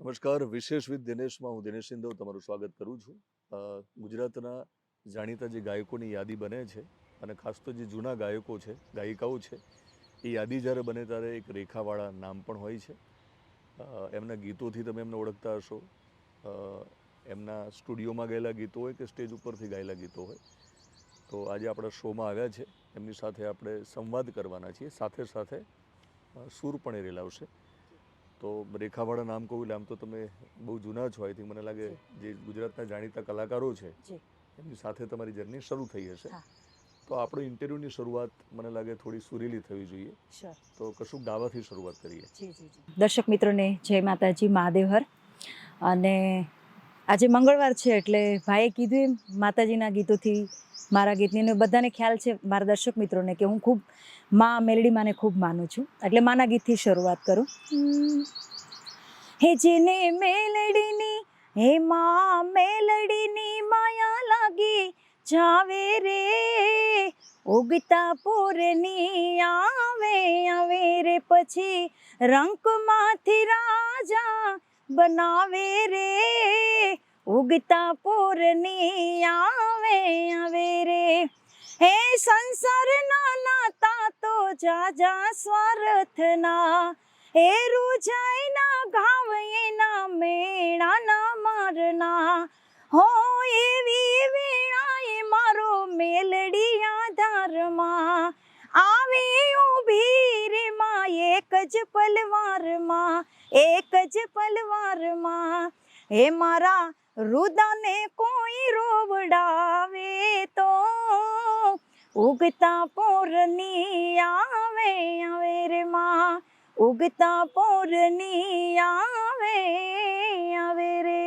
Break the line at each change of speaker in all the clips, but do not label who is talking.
નમસ્કાર. વિશેષ વિથ દિનેશમાં હું દિનેશ સિંધવ તમારું સ્વાગત કરું છું. ગુજરાતના જાણીતા જે ગાયકોની યાદી બને છે અને ખાસ તો જે જૂના ગાયકો છે, ગાયિકાઓ છે, એ યાદી જ્યારે બને ત્યારે એક રેખાવાળા નામ પણ હોય છે. એમના ગીતોથી તમે એમને ઓળખતા હશો. એમના સ્ટુડિયોમાં ગાયેલા ગીતો હોય કે સ્ટેજ ઉપરથી ગાયેલા ગીતો હોય. તો આજે આપણા શોમાં આવ્યા છે, એમની સાથે આપણે સંવાદ કરવાના છીએ. સાથે સાથે સૂર પણ એ રેલાવશે. તો રેખાવાળા નામ કહું એટલે આમ તો તમે બહુ જૂના છો. આઈ થિંક મને લાગે જે ગુજરાતના જાણીતા કલાકારો છે એમની સાથે તમારી જર્ની શરૂ થઈ હશે. તો આપણો ઇન્ટરવ્યૂની શરૂઆત મને લાગે થોડી સુરીલી થવી જોઈએ. તો કશું ગાવાથી શરૂઆત કરીએ.
દર્શક મિત્રોને જય માતાજી, મહાદેવ હર. અને આજે મંગળવાર છે એટલે ભાઈએ કીધું એમ માતાજીના ગીતોથી મારા ગીતની બધાને ખ્યાલ છે, મારા દર્શક મિત્રોને, કે હું ખૂબ મેલડી માને ખૂબ માનું છું. એટલે માના ગીતથી શરૂઆત કરું. હે જેને મેલડીની, હે મેલડીની માયા લાગી જાવે રે, ઉગતા પૂરની આવે રે, પછી રંકમાંથી રાજા બનાવે રે, ઉગતા પૂરની આવે રે. હે સંસારના નાતા તો જાજા સ્વાર્થના, હે રૂજાઈના ઘાવ એના મેણાના મારના, હો એવી વેળાએ મારો મેલડી આધારમાં આવે ઊભી રે માં, એક જ પલવારમાં, એક જ પલવારમાં. હે મારા રુદાને કોઈ રોવડાવે તો, ઉગતા પોરની આવે રે માં, ઉગતા પોરની આવે રે.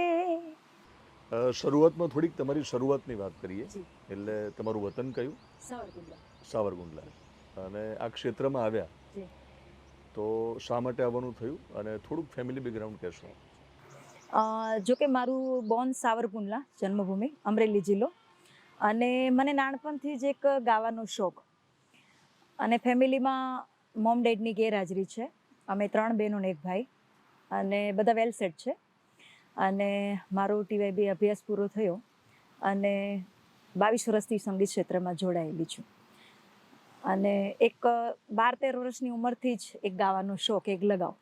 શરૂઆતમાં થોડીક તમારી શરૂઆતની વાત કરીએ. એટલે તમારું વતન કયું? સાવરકુંડલા. અને આ ક્ષેત્રમાં આવ્યા તો શા માટે આવવાનું થયું અને થોડુંક ફેમિલી બેકગ્રાઉન્ડ કહેશો?
જોકે મારું બોર્ન સાવરકુંડલા, જન્મભૂમિ અમરેલી જિલ્લો. અને મને નાનપણથી જ એક ગાવાનો શોખ. અને ફેમિલીમાં મોમ ડેડની ગેરહાજરી છે. અમે 3 બહેનો ને 1 ભાઈ, અને બધા વેલ સેટ છે. અને મારો TYB અભ્યાસ પૂરો થયો અને 22 વર્ષથી સંગીત ક્ષેત્રમાં જોડાયેલી છું. અને એક 12-13 વર્ષની ઉંમરથી જ એક ગાવાનો શોખ, એક લગાવ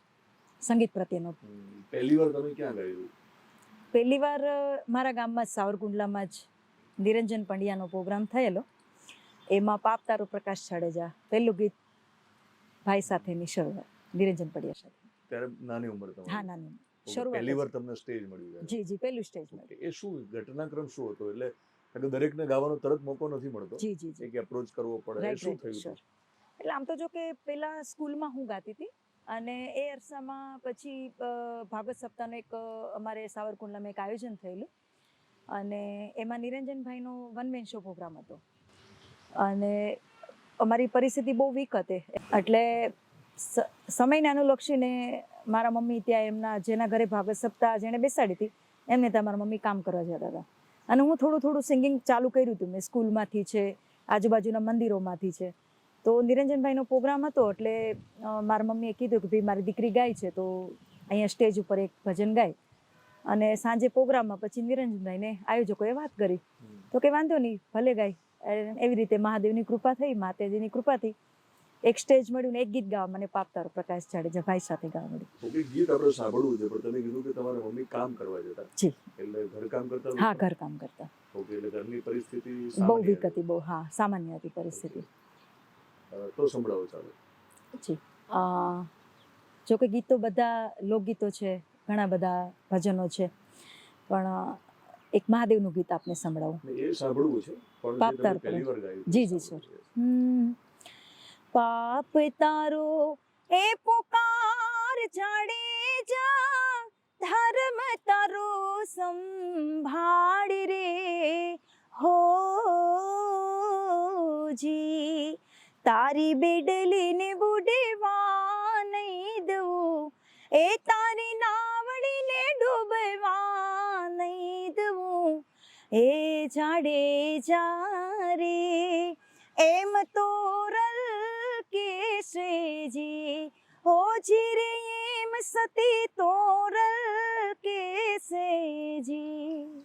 સંગીત પ્રત્યેનો.
પહેલી વાર તમે ક્યાં ગાયું?
પહેલી વાર મારા ગામમાં જ, સાવરકુંડલામાં જ નિરંજન પંડ્યાનો પ્રોગ્રામ થયેલો. એમાં પાપ તારો પ્રકાશ જાડેજા, પહેલું ગીત ભાઈ સાથેની શરૂઆત નિરંજન પંડ્યા સાથે.
ત્યારે નાની ઉંમર તમારી?
હા, નાની શરૂઆત.
પહેલી વાર તમને સ્ટેજ મળ્યું?
જી, પહેલું સ્ટેજ મળ્યું.
એ શું ઘટનાક્રમ શું હતો? એટલે દરેકને ગાવાનો તરત મોકો નથી મળતો.
જી.
એક એપ્રોચ કરવો પડે. શું થયું?
એટલે આમ તો જો કે પેલા સ્કૂલમાં હું ગાતી હતી, અને એ અરસામાં પછી ભાગવત સપ્તાહનો એક અમારે સાવરકુંડલામાં એક આયોજન થયેલું, અને એમાં નિરંજનભાઈનો 1 મેન શો પ્રોગ્રામ હતો. અને અમારી પરિસ્થિતિ બહુ વીક હતી, એટલે સમયને અનુલક્ષીને મારા મમ્મી ત્યાં એમના જેના ઘરે ભાગવત સપ્તાહ જેણે બેસાડી હતી એમને ત્યાં મારા મમ્મી કામ કરવા જતા હતા. અને હું થોડું સિંગિંગ ચાલુ કર્યું હતું. મેં સ્કૂલમાંથી છે, આજુબાજુના મંદિરોમાંથી છે. તો નિરંજનભાઈનો પ્રોગ્રામ હતો એટલે મારા મમ્મીએ કીધું કે ભાઈ મારી દીકરી ગાય છે તો અહીંયા સ્ટેજ ઉપર એક ભજન ગાય. અને સાંજે પ્રોગ્રામમાં પછી નિરંજનભાઈને આયોજકોએ વાત કરી તો કે વાંધો નહીં, ભલે ગાય. એવી રીતે મહાદેવની કૃપા થઈ, માતાજીની કૃપાથી એક સ્ટેજ મળ્યું ને એક ગીત ગાવા મને પાપ તારો પ્રકાશ જાડેજા ભાઈ સાથે ગાવા મળ્યું.
એક ગીત આપણે સાંભળવું છે, પણ તમે કીધું કે તમારા મમ્મી કામ કરવા જતા.
જી.
એટલે ઘરકામ કરતા?
હા, ઘરકામ કરતા.
ઓકે. એટલે ઘરની પરિસ્થિતિ
બહુ વીક હતી, બહુ. હા, સામાન્ય હતી પરિસ્થિતિ.
તો સંભળાવો ચાલો.
જી. જોકે ગીતો બધા લોકગીતો છે, ઘણા બધા ભજનો છે, પણ એક મહાદેવનું ગીત આપને સંભળાવું.
એ સાંભળવું છે,
પાપ તારો. જી સર. પાપ તારો એ પુકાર જાડેજા, ધર્મ તારો સંભાળ રે, હો જી. તારી બેડલીને બુડવા નહીં દઉં, એ તારી નાવડીને ડૂબવા નહીં દઉં, એ જાડેજા રે. એમ તોરલ કેસેજી, હો જી રે, એમ સતી તોરલ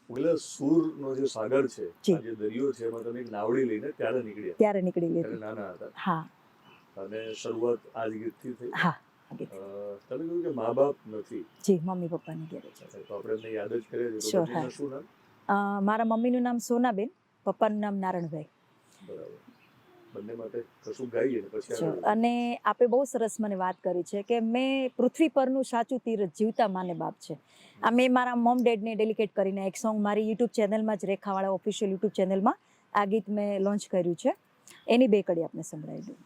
પેલા સૂરનો જે સાગર છે,
જી.
આ જે દરિયો છે, એમાં તમે એક નાવડી લઈને ત્યારે નીકળ્યા,
ત્યારે નીકળી
ત્યારે
લીધી.
નાના હતા,
હા
અને શરૂઆત આ જ ગીતથી થઈ.
હા
તમે કહ્યું કે મા બાપ નથી,
જી, મમ્મી પપ્પાની ઘરે છે.
તો આપણે એમને યાદ જ કરીએ છીએ. તો
Sure,
બંનેનું
હા.
શું નામ?
મારા મમ્મીનું નામ સોનાબેન, પપ્પાનું નામ નારણભાઈ.
બરાબર. બંને માટે કશું ગાઈએ ને પછી
Sure.
આગળ.
અને આપે બહુ સરસ મને વાત કરી છે કે મેં પૃથ્વી પરનું સાચું તીરથ જીવતા માને બાપ છે. આ મેં મારા મોમ ડેડને ડેલિકેટ કરીને એક સોંગ મારી યુટ્યુબ ચેનલમાં જ રેખાવાળા ઓફિશિયલ યુટ્યુબ ચેનલમાં આ ગીત મેં લોન્ચ કર્યું છે. એની બે કડી આપને સંભળાવી દઉં.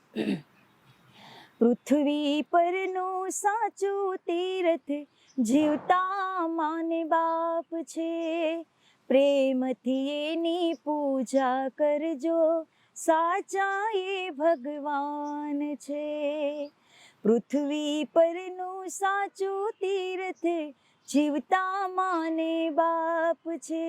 પૃથ્વી પરનું સાચું તીરથ જીવતા માને બાપ છે, પ્રેમથી એની પૂજા કરજો, સાચા એ ભગવાન છે. પૃથ્વી પરનું સાચું તીરથ જીવતા માને બાપ છે,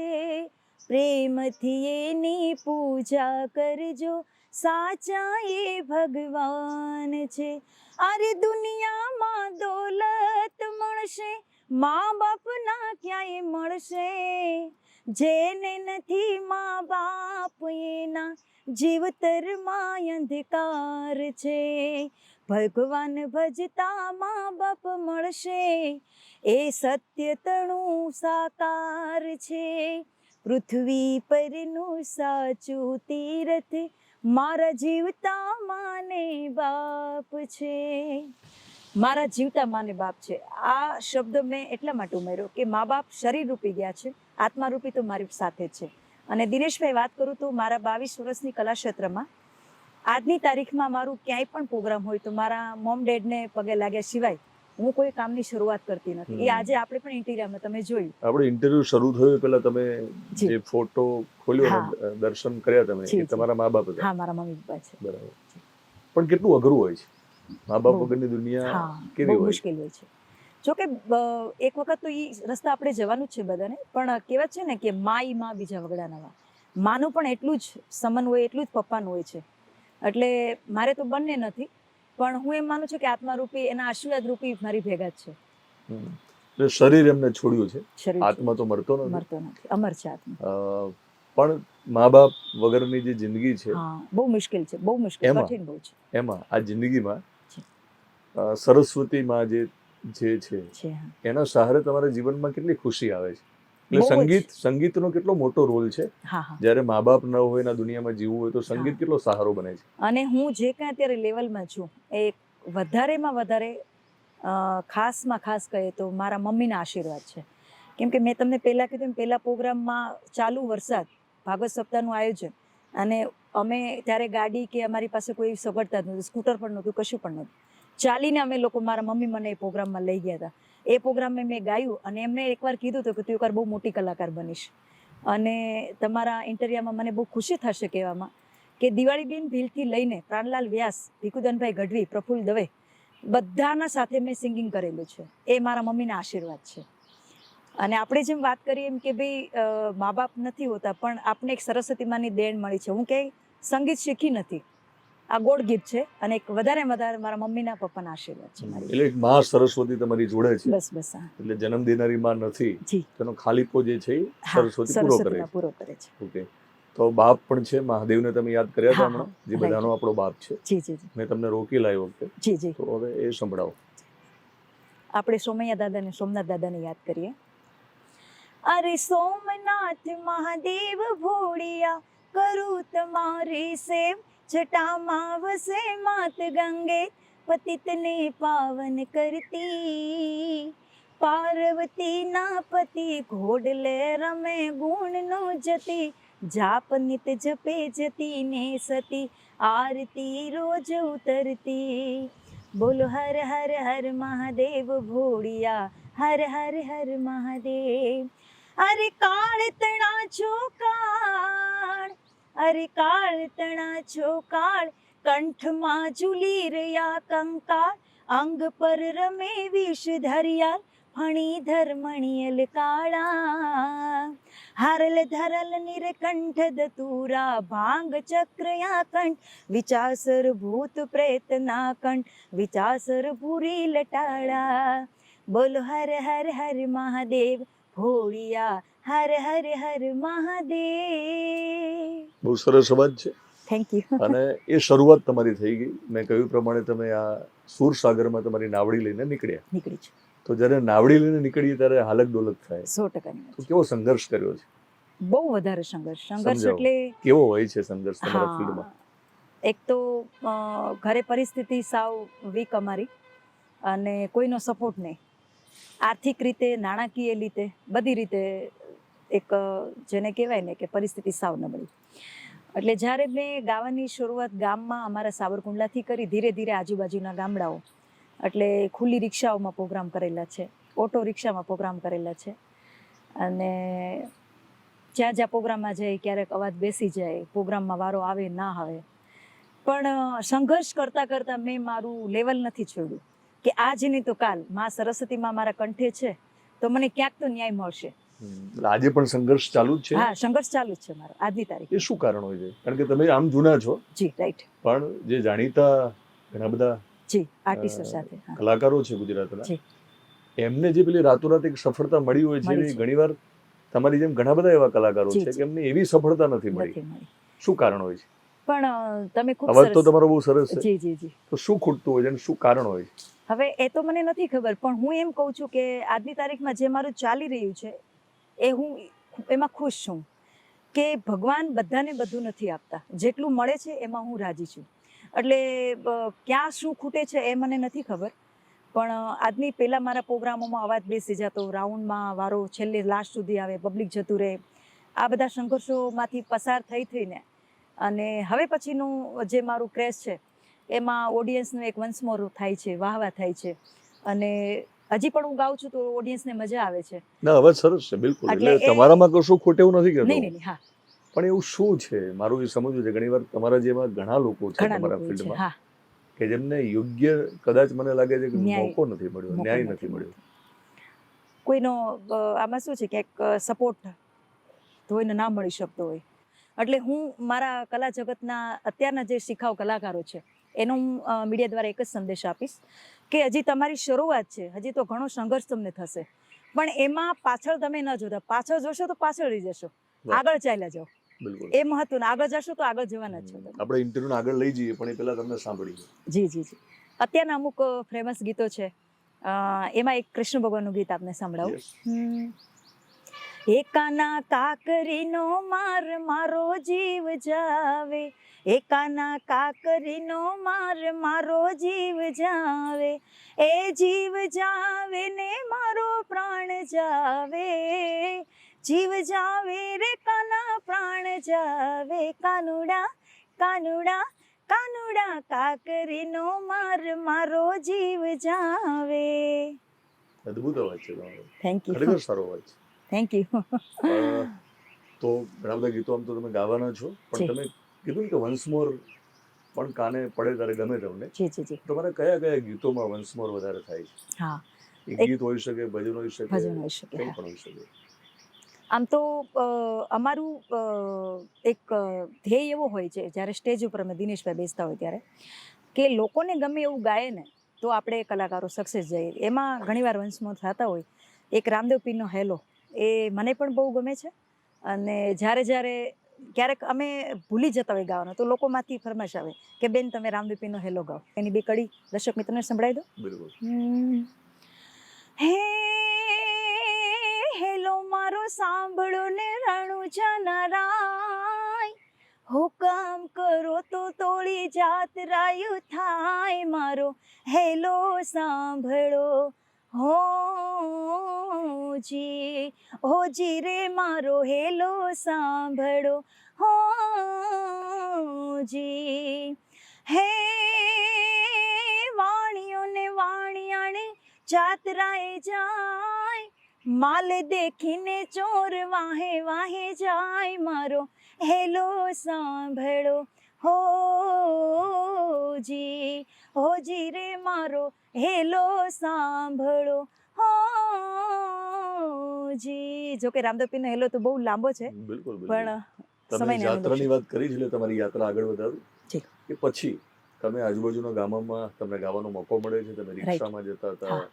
પ્રેમથી એની પૂજા કરજો, સાચા એ ભગવાન છે. અરે દુનિયામાં દોલત મળશે, મા બાપના ક્યાંય મળશે, જેને નથી મા બાપ એના જીવતરમાં અંધકાર છે. ભગવાન ભજતા મા બાપ મળશે, એ સત્ય તણું સાકાર છે. પૃથ્વી પરનું સાચું તીરથ મારા જીવતા માને બાપ છે. મારા જીવતા માને બાપ છે, આ શબ્દ મેં એટલા માટે ઉમેર્યો કે મા બાપ શરીર રૂપી ગયા છે, આત્મા રૂપી તો મારી સાથે છે. અને દિનેશભાઈ વાત કરું તો મારા 22 વર્ષની કલા ક્ષેત્રમાં આજની તારીખમાં મારું ક્યાંય પણ પ્રોગ્રામ હોય તો મારા મોમ ડેડને પગે લાગ્યા સિવાય હું કોઈ કામની શરૂઆત કરતી નથી. એ આજે આપણે પણ ઇન્ટિરિયરમાં તમે જોયું,
આપણે ઇન્ટરવ્યુ શરૂ થયો પહેલા તમે
જી.
જે ફોટો ખોલ્યો
હા.
અને દર્શન કર્યા તમે,
જી,
એ તમારા મા બાપ હતા.
હા મારા મમ્મી પપ્પા છે.
બરાબર. પણ કેટલું અઘરું હોય છે, મા બાપ
બહુ.
વગરની દુનિયા
હા,
કેવી
બહુ
હોય છે?
મુશ્કેલ હોય છે. જો કે એક વખત તો એ રસ્તા આપણે જવાનું જ છે બધાને, પણ કહેવત છે ને કે મા ઈ મા બીજા વગડા નવા. માનું પણ એટલું જ સમન હોય, એટલું જ પપ્પાનું હોય છે. એટલે મારે તો બંને નથી, પણ હું એમ માનું છું કે આત્મારૂપી એના આશીર્વાદ રૂપી મારી ભેગા જ છે.
એટલે શરીર એમને છોડ્યું છે,
શરીર
આત્મા તો મરતો નથી.
મરતો નથી, અમર છે આત્મા.
પણ મા બાપ વગરની જે જિંદગી છે,
હા, બહુ મુશ્કેલ છે, બહુ મુશ્કેલ,
એમાં?
કઠિન બહુ છે.
એમાં આ જિંદગીમાં
જી.
સરસ્વતી માં જે છે
છે હા.
એના સહારે તમારા જીવનમાં કેટલી ખુશી આવે છે. એટલે
બહુ જ.
સંગીતનો કેટલો મોટો રોલ છે.
હા હા.
જ્યારે મા બાપ ન હોય એના દુનિયામાં જીવવું હોય તો સંગીત
હા.
કેટલો સહારો બને છે.
અને હું જે કાંઈ અત્યારે લેવલમાં છું એ વધારેમાં વધારે ખાસમાં ખાસ કહીએ તો મારા મમ્મીના આશીર્વાદ છે. કેમ કે મેં તમને પહેલાં કીધું એમ પહેલા પ્રોગ્રામમાં ચાલુ વરસાદ, ભાગવત સપ્તાહનું આયોજન, અને અમે ત્યારે ગાડી કે અમારી પાસે કોઈ સગવડતા જ નહોતી, સ્કૂટર પણ નહોતું, કશું પણ નહોતું. ચાલીને અમે લોકો, મારા મમ્મી મને એ પ્રોગ્રામમાં લઈ ગયા હતા. એ પ્રોગ્રામમાં મેં ગાયું અને એમને એકવાર કીધું હતું કે તું એકવાર બહુ મોટી કલાકાર બનીશ. અને તમારા ઇન્ટરવ્યુમાં મને બહુ ખુશી થશે કહેવામાં કે દિવાળીબેન ભીલથી લઈને પ્રાણલાલ વ્યાસ, ભીખુદાનભાઈ ગઢવી, પ્રફુલ્લ દવે, બધાના સાથે મેં સિંગિંગ કરેલું છે. એ મારા મમ્મીના આશીર્વાદ છે. અને આપણે જેમ વાત કરીએ એમ કે ભાઈ મા બાપ નથી હોતા, પણ આપણે એક સરસ્વતી માની દેણ મળી છે. હું ક્યાંય સંગીત શીખી નથી, આ ગોળ ગીત છે, અને એક વધારે વધારે મારા મમ્મીના પપ્પાના આશીર્વાદ છે મારી.
એટલે એક માં સરસ્વતી તમારી જોડે છે.
બસ બસ હા.
એટલે જન્મ દેનારી માં નથી,
જી.
તેનો ખાલીપો જે છે એ
હા,
સરસ્વતી પૂરો કરે
સરસ્વતીમાં
છે.
પૂરો કરે છે.
ઓકે. તો બાપ પણ છે, મહાદેવને તમે યાદ કર્યા હતા
હા,
હમણાં,
હા,
જે બધાનો
right.
આપણો બાપ છે.
જી જી જી.
મેં તમને રોકી લાવ્યો વખતે,
જી જી.
તો હવે એ સંભળાવો.
આપણે સોમૈયા દાદાને, સોમનાથ દાદાને યાદ કરીએ. અરે સોમનાથ મહાદેવ ભોળિયા, કરું તમારી સેવ, જટામાં વસે માત ગંગે, પતિતને પાવન કરતી. પાર્વતીના પતિ ઘોડલે રમે ગુણનો જતી, જાપ નિત જપે જતી ને સતી, આરતી રોજ ઉતરતી. બોલો હર હર હર મહાદેવ ભોળિયા, હર હર હર મહાદેવ. અરે કાળ તણા છો કાળ, અરે કાળ તણા છો કાળ, કંઠમાં ઝૂલી રહ્યા કંકાળ, અંગ પર રમે વિષ ધરિયાલ, ફણીધર મણિયલ કાળા. હારલ ધરલ નીરકંઠ દતુરા, ભાંગ ચક્રયા કંઠ, વિચાસર ભૂત પ્રેતના કંઠ, વિચાસર ભૂરી લટાળા. બોલો હર હર હર મહાદેવ, ભોળિયા હર હર હર મહાદેવ.
બહુ સરસ અવાજ છે.
Thank you.
અને એ શરૂઆત તમારી થઈ ગઈ. મેં કહ્યું પ્રમાણે તમે આ સુરસાગરમાં તમારી નાવડી લઈને નીકળ્યા.
નીકળી છું.
તો જ્યારે નાવડી લઈને નીકળીએ ત્યારે હાલક ડોલક થાય.
100%ની
તો
વાત છે.
કેવો સંઘર્ષ કર્યો છે?
બહુ વધારે સંઘર્ષ
સમજાવો.
એટલે
કેવો હોય છે સંઘર્ષ તમારા
હા,
ફિલ્ડમાં?
એક તો ઘરે પરિસ્થિતિ સાવ વીક અમારી, અને કોઈનો સપોર્ટ નહીં. આર્થિક રીતે, નાણાકીય રીતે, બધી રીતે એક જેને કહેવાય ને કે પરિસ્થિતિ સાવ નબળી. એટલે જ્યારે મેં ગાવાની શરૂઆત ગામમાં અમારા સાવરકુંડલાથી કરી, ધીરે ધીરે આજુબાજુના ગામડાઓ, એટલે ખુલ્લી રિક્ષાઓમાં પ્રોગ્રામ કરેલા છે, ઓટો રિક્ષામાં પ્રોગ્રામ કરેલા છે, અને જ્યાં જ્યાં પ્રોગ્રામમાં જાય ક્યારેક અવાજ બેસી જાય, પ્રોગ્રામમાં વારો આવે ના આવે, પણ સંઘર્ષ કરતાં કરતાં મેં મારું લેવલ નથી છોડ્યું કે આજ નહીં તો કાલ માં સરસ્વતીમાં મારા કંઠે છે તો મને ક્યાંક તો ન્યાય મળશે.
એટલે આજે પણ સંઘર્ષ ચાલુ જ છે?
હા, સંઘર્ષ ચાલુ જ છે મારો આજની તારીખ.
એ શું કારણ હોય છે? કારણ કે તમે આમ જૂના છો,
જી રાઈટ.
પણ જે જાણીતા ઘણા બધા
જી આર્ટિસ્ટો સાથે. હા.
કલાકારો છે ગુજરાતના,
જી.
એમને જે પેલી રાતોરાત એક સફળતા મળી હોય છે,
મળી
એવી
છે.
ઘણીવાર તમારી જેમ ઘણા બધા એવા કલાકારો
જી,
છે
જી.
કે એમને એવી સફળતા નથી મળી.
નથી મળી.
શું કારણ હોય છે?
પણ તમે ખૂબ
અવાજ તો
સરસ.
તમારો બહુ સરસ છે,
જી જી જી.
તો શું ખૂટતું હોય છે અને શું કારણ હોય છે?
હવે એ તો મને નથી ખબર, પણ હું એમ કહું છું કે આજની તારીખમાં જે મારું ચાલી રહ્યું છે એ હું એમાં ખુશ છું કે ભગવાન બધાને બધું નથી આપતા, જેટલું મળે છે એમાં હું રાજી છું. એટલે ક્યાં શું ખૂટે છે એ મને નથી ખબર, પણ આજની પહેલાં મારા પ્રોગ્રામોમાં અવાજ બેસી જતો, રાઉન્ડમાં વારો છેલ્લે લાસ્ટ સુધી આવે, પબ્લિક જતું રહે, આ બધા સંઘર્ષોમાંથી પસાર થઈને અને હવે પછીનું જે મારું ક્રેઝ છે એમાં ઓડિયન્સનું એક વન્સ મોર થાય છે, વાહવા થાય છે, અને હજી પણ હું ગાઉં છું તો ઓડિયન્સને મજા આવે છે.
ના, અવાજ સરસ છે બિલકુલ.
એટલે
એટલે
એ-
તમારામાં કશું ખોટે એવું નથી કહેતો.
નહીં નહીં નહીં. હા,
પણ એવું શું છે, મારું એ સમજવું છે, ઘણીવાર તમારા જેવા ઘણા લોકો છે
ઘણા
તમારા
લોકો છે.
ફિલ્ડમાં
હા,
કે જેમને યોગ્ય, કદાચ મને લાગે છે કે
ન્યાય,
મોકો નથી મળ્યો,
મોકો
ન્યાય
નથી
નથી મળ્યો.
મળતો. કોઈનો આમાં શું છે કે એક સપોર્ટ કોઈને ના મળી શકતો હોય. એટલે હું મારા કલા જગતના અત્યારના જે શિખાઉ કલાકારો છે એનો હું મીડિયા દ્વારા એક જ સંદેશ આપીશ કે હજી તમારી શરૂઆત છે, હજી તો ઘણો સંઘર્ષ તમને થશે, પણ એમાં પાછળ તમે ન જોતા. પાછળ જોશો તો પાછળ રહી જશો,
વાહ.
આગળ ચાલ્યા જાઓ,
બિલકુલ.
એ મહત્વનું. આગળ જશો તો આગળ જવાના જ છો તમે.
આપણે ઇન્ટરવ્યુ આગળ લઈ જઈએ, પણ એ પહેલા તમને સાંભળીએ.
જી જી જી. અત્યારના અમુક ફેમસ ગીતો છે, એમાં એક કૃષ્ણ ભગવાનનું ગીત આપને સંભળાવું.
Yes.
એકાના કાકરીનો માર મારો જીવ જાવે, એકાના કાકરીનો માર મારો જીવ જાવે, એ જીવ જાવે ને મારો પ્રાણ જાવે, જીવ જાવે રે કાના પ્રાણ જાવે, કાનુડા કાનુડા કાનુડા કાકરીનો માર મારો જીવ જાવે.
અદ્ભુત અવાજ છે તમારો.
Thank you.
ખરેખર સારો અવાજ છે.
Thank you.
તો ઘણા બધા ગીતો આમ તો તમે ગાવાના છો, પણ
જી.
તમે કીધું ને કે વન્સ મોર પણ કાને પડે ત્યારે ગમે તમને.
જી જી જી.
તમારા કયા કયા ગીતોમાં વન્સ મોર વધારે થાય છે?
હા,
એ
એક-
ગીત હોઈ શકે, ભજન હોઈ શકે,
ભજન હોઈ શકે.
કંઈ
હા.
પણ હોઈ શકે.
આમ તો અમારું એક ધ્યેય એવો હોય છે જ્યારે સ્ટેજ ઉપર અમે દિનેશભાઈ બેસતા હોય ત્યારે કે લોકોને ગમે એવું ગાય ને તો આપણે કલાકારો સક્સેસ જઈએ. એમાં ઘણીવાર વંશમોર થતા હોય. એક રામદેવ પીરનો હેલો, એ મને પણ બહુ ગમે છે, અને જ્યારે જ્યારે ક્યારેક અમે ભૂલી જતા હોય ગાવાનું તો લોકોમાંથી ફરમાશ આવે કે બેન તમે રામદેવ પીરનો હેલો ગાઓ. એની બે કડી દર્શક મિત્રોને સંભળાવી દો.
બિલકુલ.
હે હેલો મારો સાંભળો ને રણુજા નારાય, હુકમ કરો તો તોળી જાત રાયું થાય, મારો હેલો સાંભળો હોજી રે મારો હેલો સાંભળો હોજી. હે વાણિયો ને વાણિયાણે જાત્રાએ જાય, માલ દેખીને ચોર વાહે વાહે જાય, મારો હેલો સાંભળો હોજી રે મારો હેલો સાંભળો હોજી. જો કે રામદેવ પીરનો હેલો તો બહુ લાંબો છે,
બિલકુલ બિલકુલ.
પણ
તમે
સમયને
યાત્રાની વાત કરી છે એટલે તમારી યાત્રા આગળ વધારું
જી.
કે પછી તમે આજુબાજુના ગામોમાં તમને ગાવાનો મોકો મળે છે, તમે રિક્ષામાં જતા હતા,
હા.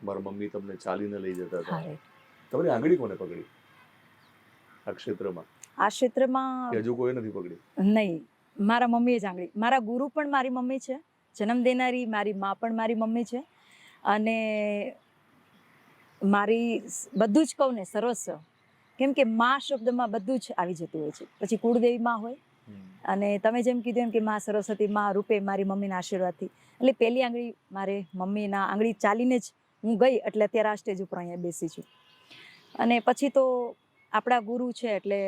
મારા મમ્મી તમને ચાલીને લઈ જતા હતા,
હા, right.
તમારી આંગળી કોને પકડી આ ક્ષેત્રમાં,
આ ક્ષેત્રમાં
કે હજુ કોઈ નથી પકડી?
નહીં, મારા મમ્મીએ જ આંગળી. મારા ગુરુ પણ મારી મમ્મી છે, જન્મ દેનારી મારી મા પણ મારી મમ્મી છે, અને મારી બધું જ કહું ને સર્વસ્વ, કેમ કે મા શબ્દમાં બધું જ આવી જતું હોય છે. પછી કુળદેવી માં હોય, અને તમે જેમ કીધું એમ કે મા સરસ્વતી મા રૂપે મારી મમ્મીના આશીર્વાદથી, એટલે પહેલી આંગળી મારે મમ્મીના આંગળી ચાલીને જ હું ગઈ, એટલે અત્યારે આ સ્ટેજ ઉપર અહીંયા બેસી છું. અને પછી તો આપણા ગુરુ છે એટલે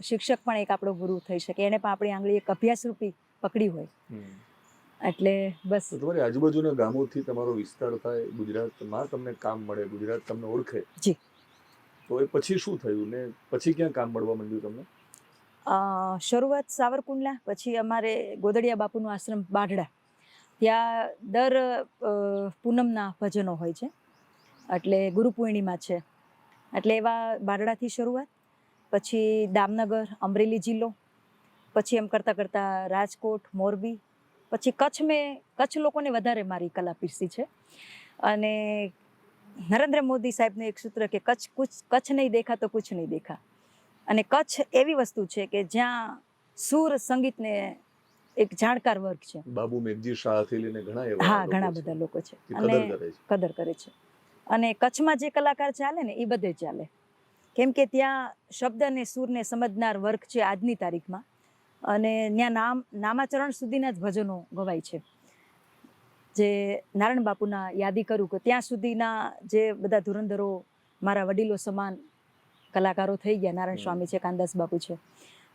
શિક્ષક પણ એક આપણો ગુરુ થઈ શકે, એને પણ આપણી આંગળી એક અભ્યાસરૂપી પકડી હોય, એટલે બસ.
તો તમારી આજુબાજુના ગામોથી તમારો વિસ્તાર થાય, ગુજરાતમાં તમને કામ મળે, ગુજરાત તમને ઓળખે,
જી.
તો એ પછી શું થયું ને પછી ક્યાં કામ મળવા માંડ્યું તમને?
શરૂઆત સાવરકુંડલા, પછી અમારે ગોદડિયા બાપુનો આશ્રમ બાઢડા, ત્યાં દર પૂનમના ભજનો હોય છે, એટલે ગુરુ પૂર્ણિમા છે, એટલે એવા બાઢડાથી શરૂઆત. પછી દામનગર, અમરેલી જિલ્લો, પછી એમ કરતાં કરતાં રાજકોટ, મોરબી, પછી કચ્છ લોકોને વધારે મારી કલા પીરસી છે. અને નરેન્દ્ર મોદી સાહેબનું એક સૂત્ર કે કચ્છ નહીં દેખા તો કુછ નહીં દેખા. અને કચ્છ એવી વસ્તુ છે કે જ્યાં સૂર સંગીતને એક જાણકાર વર્ગ છે.
બાબુ મેઘજી શાહથી લઈને ઘણા એવા,
હા, ઘણા બધા લોકો છે, અને કદર કરે છે. અને કચ્છમાં જે કલાકાર ચાલે ને એ બધે ચાલે, કેમ કે ત્યાં શબ્દ અને સૂરને સમજનાર વર્ગ છે આજની તારીખમાં, અને ત્યાં નામાચરણ સુધીના જ ભજનો ગવાય છે. જે નારાયણ બાપુના યાદી કરું કે ત્યાં સુધીના જે બધા ધુરંધરો મારા વડીલો સમાન કલાકારો થઈ ગયા, નારાયણ સ્વામી છે, કાનદાસ બાપુ છે,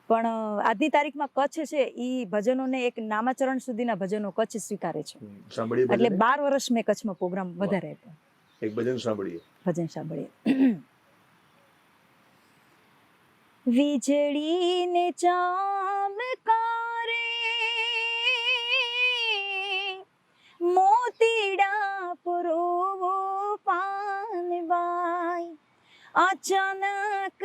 પણ આજની તારીખમાં કચ્છ છે એ ભજનોને એક નામાચરણ સુધીના ભજનો કચ્છ સ્વીકારે છે. એટલે 12 વર્ષ મેં કચ્છમાં પ્રોગ્રામ વધારે હતો.
એક ભજન સાંભળીએ.
વીજળીને ચામકારે મોતીડા પુરોવો પાનબાઈ, અચાનક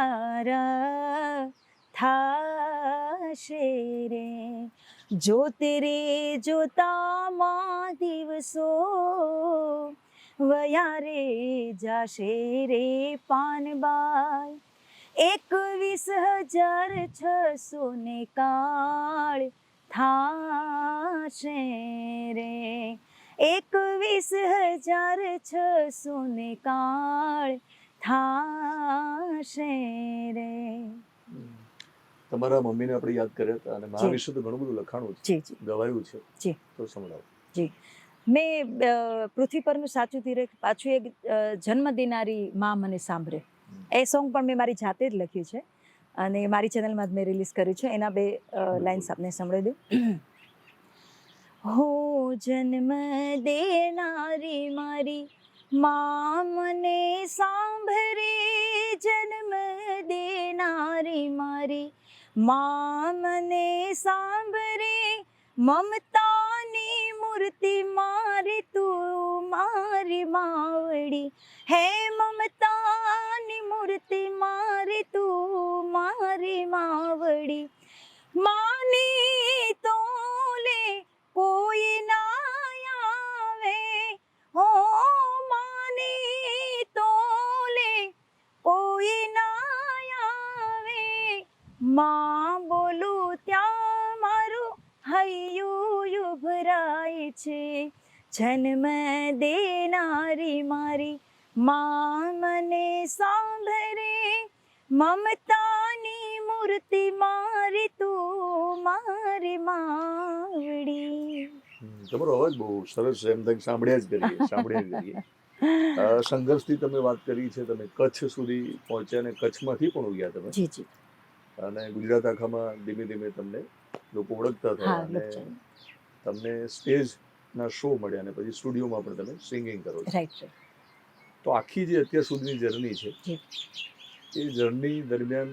અંધારા થાશે રે, જોતે રે જોતામાં દિવસો વયા રે જાશે રે પાનબાઈ, 21,600 કાળ થાશે રે, 21,600 કાળ થાશે રે.
તમારા મમ્મીને આપણે યાદ કર્યા હતા, અને મારા વિશે તો ઘણું બધું લખાણું છે, ગવાયું છે,
જી,
તો સંભળાવો.
જી. મેં પૃથ્વી પરનું સાચું તીરે પાછું એક જન્મ દેનારી માં મને સાંભળે, એ સોંગ પણ મેં મારી જાતે જ લખ્યું છે, અને મારી ચેનલમાં જ મેં રિલીઝ કર્યું છે. એના 2 લાઇન્સ આપને સંભળાવી દઉં. હો જન્મ દેનારી મારી માં મને સાંભળે, જન્મ દેનારી મારી માં મને સાંભળે, મમતાની મૂર્તિ મારી તું મારી માવડી, હે મમતાની મૂર્તિ મારી તું મારી માવડી, માની તોલે કોઈ ના આવે, હો માની તોલે કોઈ ના આવે, માં બોલું ત્યાં મારું હૈયું ઉભરાય છે, જન્મ દેનારી મારી માં મને સાંભળે, મમતાની મૂર્તિ મારી તું મારી માવડી.
તમારો અવાજ બહુ સરસ છે, એમ થાય સાંભળ્યા જ કરીએ. સંઘર્ષથી તમે વાત કરી છે, તમે કચ્છ સુધી પહોંચ્યા, અને કચ્છમાંથી પણ ઉગ્યા તમે.
જી જી.
અને ગુજરાત આખામાં ધીમે ધીમે તમને લોકો ઓળખતા થયા, અને તમને સ્ટેજના શો મળ્યા, અને પછી સ્ટુડિયોમાં પણ તમે સિંગિંગ કરો છો.
રાઈટ.
તો આખી જે અત્યાર સુધીની જર્ની છે, એ જર્ની દરમિયાન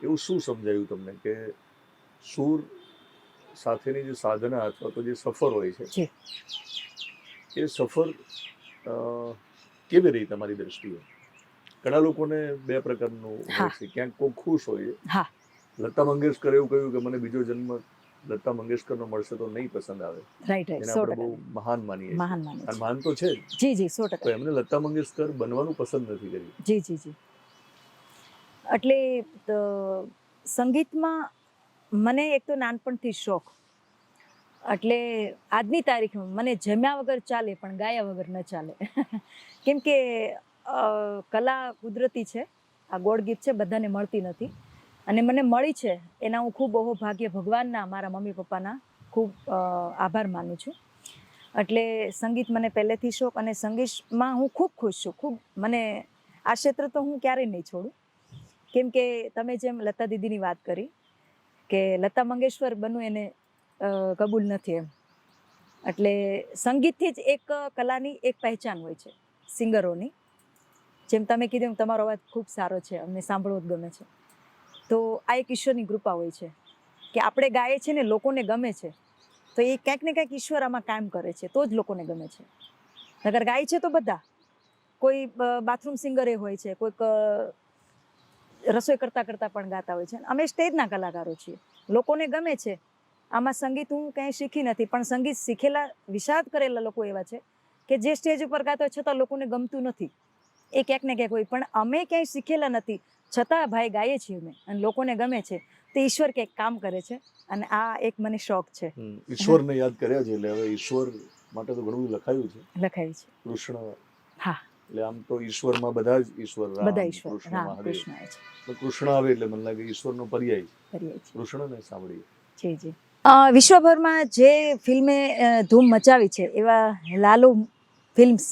એવું શું સમજાયું તમને કે સૂર સાથેની જે સાધના અથવા તો જે સફર હોય છે, એ સફર કેવી રહી તમારી દ્રષ્ટિએ? ઘણા લોકોને 2 પ્રકારનું હોય છે, ક્યાંક કોઈ ખુશ હોય છે. લતા મંગેશકરે એવું કહ્યું કે મને બીજો જન્મ લતા મંગેશકરનો મળશે તો નહીં પસંદ આવે,
રાઈટ
એને
રાઈટ, 100%
આપણે બહુ મહાન માનીએ છીએ.
મહાન માને
અને
છે.
મહાન તો છે જ,
જી જી,
તો
100%.
એમને લતા મંગેશકર બનવાનું પસંદ નથી કર્યું.
જી જી જી. એટલે સંગીતમાં મને એક તો નાનપણથી શોખ, એટલે આજની તારીખમાં મને જમ્યા વગર ચાલે પણ ગાયા વગર ન ચાલે. કેમ કે કલા કુદરતી છે, આ ગોડ ગિફ્ટ છે, બધાને મળતી નથી, અને મને મળી છે એના હું ખૂબ બહુ ભાગ્ય ભગવાનના, મારા મમ્મી પપ્પાના ખૂબ આભાર માનું છું. એટલે સંગીત મને પહેલેથી શોખ, અને સંગીતમાં હું ખૂબ ખુશ છું. ખૂબ મને આ ક્ષેત્ર તો હું ક્યારેય નહીં છોડું. કેમ કે તમે જેમ લતા દીદીની વાત કરી કે લતા મંગેશકર બનવું એને કબૂલ નથી એમ, એટલે સંગીતથી જ એક કલાની એક પહેચાન હોય છે સિંગરોની. જેમ તમે કીધું એમ તમારો અવાજ ખૂબ સારો છે, અમને સાંભળવો જ ગમે છે. તો આ એક ઈશ્વરની કૃપા હોય છે કે આપણે ગાઈએ છીએ ને લોકોને ગમે છે, તો એ ક્યાંક ને ક્યાંક ઈશ્વર આમાં કામ કરે છે, તો જ લોકોને ગમે છે. નગર ગાય છે તો બધા, કોઈ બાથરૂમ સિંગરે હોય છે, કોઈક રસોઈ કરતાં કરતાં પણ ગાતા હોય છે. અમે સ્ટેજના કલાકારો છીએ, લોકોને ગમે છે. આમાં સંગીત હું કંઈ શીખી નથી, પણ સંગીત શીખેલા વિષાદ કરેલા લોકો એવા છે કે જે સ્ટેજ ઉપર ગાતા હોય છતાં લોકોને ગમતું નથી. એ ક્યાંક ને ક્યાંક હોય, પણ અમે ક્યાંય શીખેલા નથી છતાં ભાઈ ગાઈએ છીએ અમે, અને લોકોને ગમે છે, તો ઈશ્વર કંઈક કામ કરે છે, અને આ એક મને શોખ છે.
ઈશ્વરને યાદ કર્યા છે એટલે હવે ઈશ્વર માટે તો ઘણું બધું લખાયું છે.
લખાયું છે.
કૃષ્ણ,
હા,
એટલે આમ તો ઈશ્વરમાં બધા જ ઈશ્વર, રામ,
બધા ઈશ્વર,
કૃષ્ણ,
રામ
મહાદેવ.
કૃષ્ણ આવે છે.
તો કૃષ્ણ આવે એટલે મને લાગે ઈશ્વરનો પર્યાય
કરીએ છીએ.
કૃષ્ણને સાંભળીએ.
જી જી. વિશ્વભરમાં જે ફિલ્મે ધૂમ મચાવી છે એવા લાલુ ફિલ્મ્સ,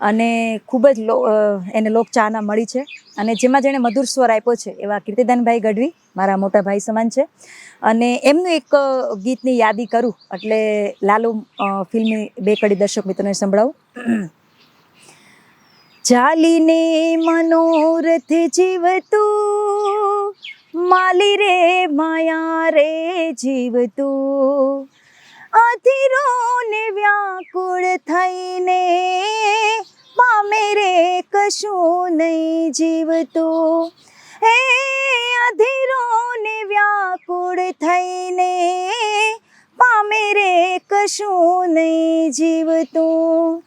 અને ખૂબ જ એને લોકચાહના મળી છે, અને જેમાં જેણે મધુર સ્વર આપ્યો છે એવા કીર્તિદાનભાઈ ગઢવી મારા મોટા ભાઈ સમાન છે. અને એમનું એક ગીતની યાદી કરું એટલે લાલુ ફિલ્મની બે કડી દર્શક મિત્રોને સંભળાવું. ચાલીને મનોરથ જીવતું, માલી રે માયા રે જીવતું, અધીરો ને વ્યાકુળ થઈને પામે રે કશું નહીં જીવતું. હે અધીરો ને વ્યાકુળ થઈને પામે રે કશું નહીં જીવતું.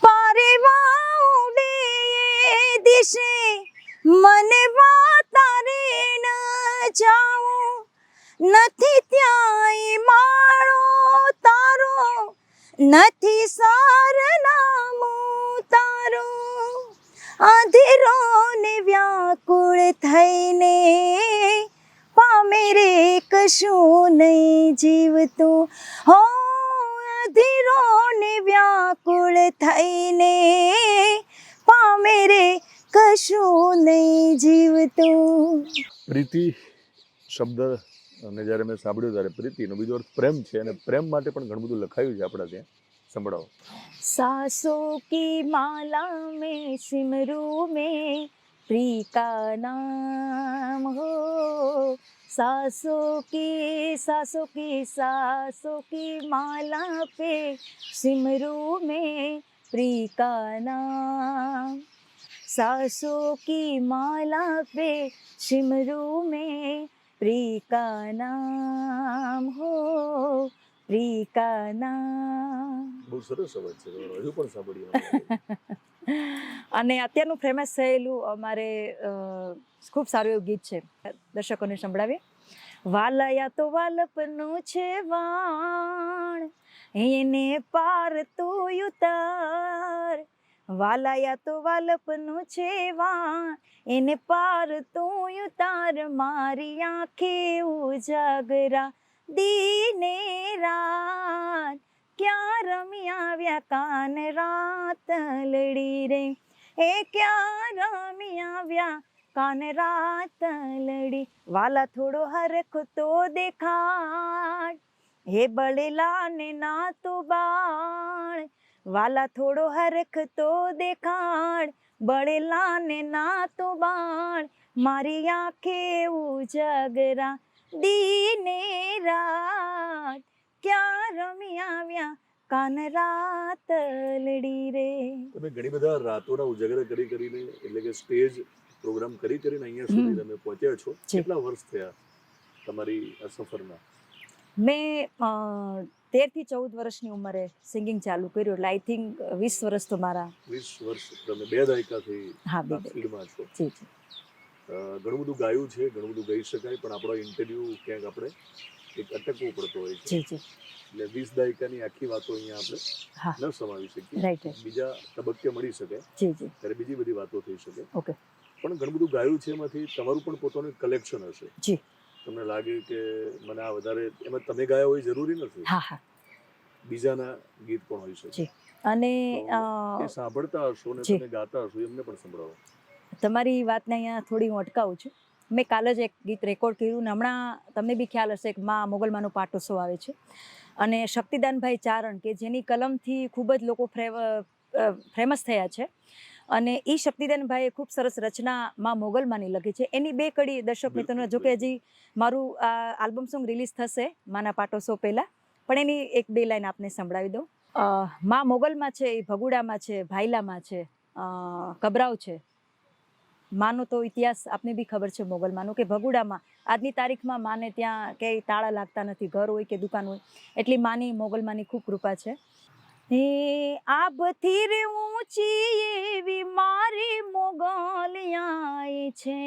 પારેવા ઉડે દિશે મને તારે ન જાઉં, નથી ત્યાંય માળો તારો, નથી સારનામું તારું. અધીરો ને વ્યાકુળ થઈને પામે રે કશું નહીં જીવતું. હો અધીરો ને વ્યાકુળ થઈને પામે રે કશું નહીં જીવતું.
પ્રીતિ શબ્દ અને જ્યારે મેં સાંભળ્યું ત્યારે પ્રીતિનો બીજો અર્થ પ્રેમ છે, અને પ્રેમ માટે પણ ઘણું બધું લખાયું છે આપણા ત્યાં. સંભળાવો.
सासों की माला में सिमरू में प्री का नाम हो, सासों की माला पे सिमरू में प्री का नाम, सासों की माला पे सिमरू में प्री का नाम हो, प्री का નામ.
બહુ સરસ અવાજ છે તમારો, હજુ પણ સાંભળીએ.
અને અત્યારનું ફેમસ થયેલું અમારે ખૂબ સારું એવું ગીત છે, દર્શકોને સંભળાવીએ. વાલયા તો વાલપનું છે વાણ, એને પાર તું ઉતાર. વાલયા તો વાલપનું છે વાણ, એને પાર તું ઉતાર. મારી આંખે ઉજાગરા દીને રાત, ક્યાં રમી આવ્યા કાન રાત લડી રે, એ ક્યાં રમી આવ્યા કાન રાત લડી. વાલા થોડો હરખ તો દેખાડ, હે બળેલા ને ના તો બાળ. વાલા થોડો હરખ તો દેખાડ, બળેલા ને ના તો બાળ. મારી આંખે ઉજાગરા દીને રાત, ક્યાં રમી આવ્યા કાન રાત લડી રે.
તમે ઘણી બધા રાતોના ઉજાગરા કરીને એટલે કે સ્ટેજ પ્રોગ્રામ કરીને અહીંયા સુધી તમે પહોંચ્યા છો. કેટલા વર્ષ થયા તમારી આ સફરના?
મેં 13 થી 14 વર્ષની ઉંમરે સિંગિંગ ચાલુ કર્યું, એટલે આઈ થિંક 20 વર્ષ તો મારા.
20 વર્ષ તમે 2 દાયકાથી
હા, બે
આ ફિલ્ડમાં છો.
જી જી.
ઘણું બધું ગાયું છે, ઘણું બધું ગાઈ શકાય, પણ આપણો ઇન્ટરવ્યૂ ક્યાંક આપણે એક અટકવું પડતો હોય છે.
જી જી.
એટલે 20 દાયકાની આખી વાતો અહીંયા આપણે
હા,
ન સમાવી શકીએ.
Right right.
બીજા તબક્કે મળી શકે
જી જી.
ત્યારે બીજી બધી વાતો થઈ શકે.
ઓકે.
પણ ઘણું બધું ગાયું છે, એમાંથી તમારું પણ પોતાનું કલેક્શન હશે.
જી.
તમને લાગે કે મને આ વધારે, એમાં તમે ગાયા હોય જરૂરી નથી,
હા હા.
બીજાના ગીત પણ હોઈ શકે.
જી. અને
એ સાંભળતા હશો ને
જી.
તમે ગાતા હશો, એમને પણ સંભળાવો.
તમારી વાતને અહીંયા થોડી હું અટકાવું છું. મેં કાલે જ એક ગીત રેકોર્ડ કર્યું ને હમણાં તમને બી ખ્યાલ હશે કે માં મોગલમાનો પાટોત્સવ આવે છે, અને શક્તિદાનભાઈ ચારણ કે જેની કલમથી ખૂબ જ લોકો ફેમસ થયા છે, અને એ શક્તિદાનભાઈએ ખૂબ સરસ રચના માં મોગલમાની લખી છે. એની 2 કડી દર્શક મિત્રોને, જો કે હજી મારું આલ્બમ સોંગ રિલીઝ થશે માના પાટોત્સવ પહેલાં, પણ એની 1-2 લાઈન આપને સંભળાવી દઉં. માં મોગલમાં છે, એ ભગુડામાં છે, ભાઈલામાં છે, કબરાવ છે. માનો તો ઇતિહાસ આપને બી ખબર છે મોગલમાનો, કે ભગુડામાં આજની તારીખમાં માને ત્યાં ક્યાંય તાળા લાગતા નથી, ઘર હોય કે દુકાન હોય, એટલી માની મોગલમાની ખૂબ કૃપા છે. આભથી રે ઊંચી એવી મારી મોગલિયાઈ છે,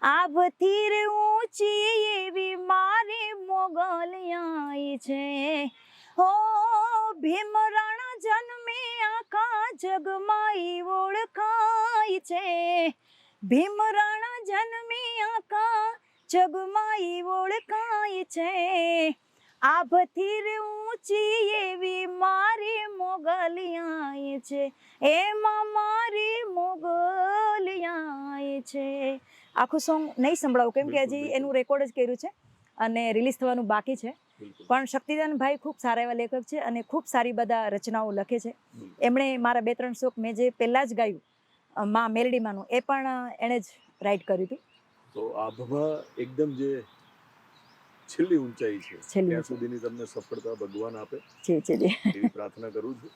આભથી રે ઊંચી એવી મારી મોગલિયાઈ છે, હો ભીમરણ જન્મે આખા જગમાં ઈ ઓળખાય છે, ભીમરણ જન્મે આખા જગમાં ઈ ઓળખાય છે, આભથી રે ઊંચી એવી મારી મોગલિયાઈ છે, એમાં મારી મોગલિયાઈ છે. આખું સોંગ નહીં સંભળાવું કેમ કે હજી એનું રેકોર્ડ જ કર્યું છે અને રિલીઝ થવાનું બાકી છે. પણ શક્તિદાનભાઈ ખૂબ સારા એવા લેખક છે અને ખૂબ સારી બધા રચનાઓ લખે છે. એમણે મારા 2-3 શોક મેં જે પહેલાં જ ગાયું માં મેલડીમાંનું, એ પણ એણે જ રાઇટ કર્યું હતું.
તો આભમાં એકદમ જે છેલ્લી ઊંચાઈ છે, ત્યાં સુધીની તમને સફળતા ભગવાન આપે
જી જી જી,
એવી પ્રાર્થના કરું છું.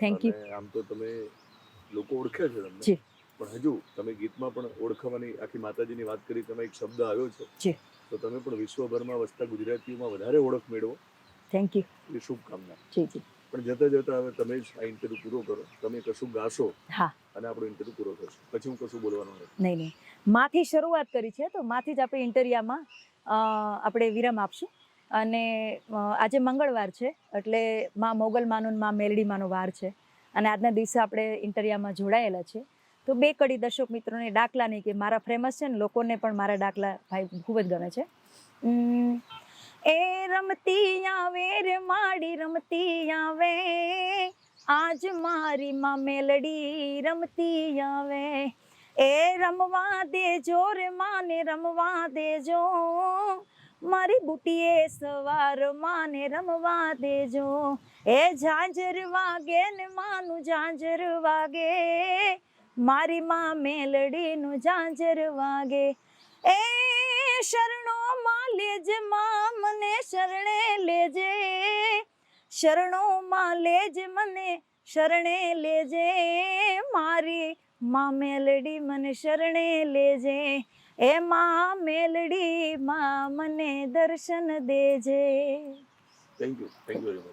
Thank you.
આમ તો તમે લોકો ઓળખે છે તમને,
જી.
પણ હજુ તમે ગીતમાં પણ ઓળખવાની આખી માતાજીની વાત કરી, તમે એક શબ્દ આવ્યો છે,
જી,
તો તમે પણ વિશ્વભરમાં વસતા ગુજરાતીઓમાં વધારે ઓળખ મેળવો.
Thank you.
એ શુભકામના.
જી જી.
પણ જતા જતા હવે તમે જ આ ઇન્ટરવ્યુ પૂરો કરો, તમે કશું ગાશો.
હા. અને
આપણો ઇન્ટરવ્યુ પૂરો થશે, પછી હું કશું બોલવાનું નથી.
નહીં નહીં, માથી શરૂઆત કરી છે તો માથી જ આપણે ઇન્ટરવ્યુમાં આપણે વિરામ આપશું. અને આજે મંગળવાર છે એટલે માં મોગલમાનો માં મેલડીમાંનો વાર છે, અને આજના દિવસે આપણે ઇન્ટરવ્યુમાં જોડાયેલા છે. તો 2 કડી દર્શક મિત્રોને ડાકલાની, કે મારા ફેમસ છે ને લોકોને પણ મારા ડાકલા ભાઈ ખૂબ જ ગમે છે. એ રમતી આવે રે માડી રમતી આવે, આજ મારી માં મેલડી રમતી આવે, એ રમવા દેજો રે માને રમવા દેજો, મારી બુટીએ સવાર માને રમવા દેજો, એ ઝાંઝર વાગે ને માનું ઝાંઝર વાગે, મારી માં મેલડીનું ઝાંઝર વાગે, એ શરણો માં લેજે માં મને શરણે લેજે, શરણો માં લેજે મને શરણે લેજે, મારી માં મેલડી મને શરણે લેજે, એ માં મેલડી માં મને દર્શન દેજે.
Thank you very much.